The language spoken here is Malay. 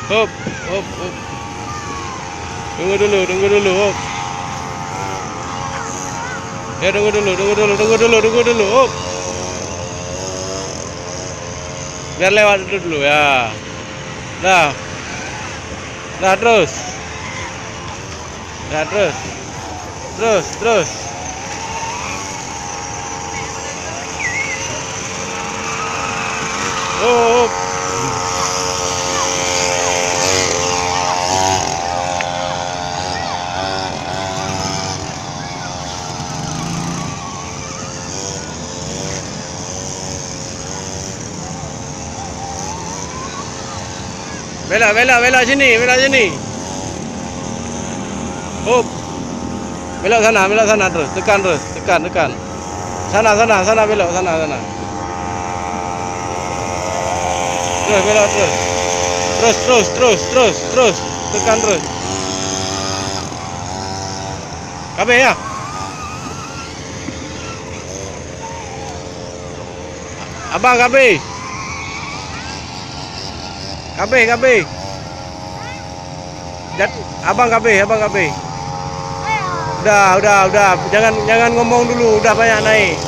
Hop, hop, hop. Tunggu dulu, hop. Ya, tunggu dulu, hop. Biar lewat dulu ya. Dah. Dah terus. Dah terus. Terus. Hop. Belok sini. Hop. Belok sana terus. Tekan. Sana belok sana. Terus belok terus. Tekan terus. Kabeh ya. Abang kabeh. Abang kabeh. Udah. Jangan ngomong dulu, udah banyak naik.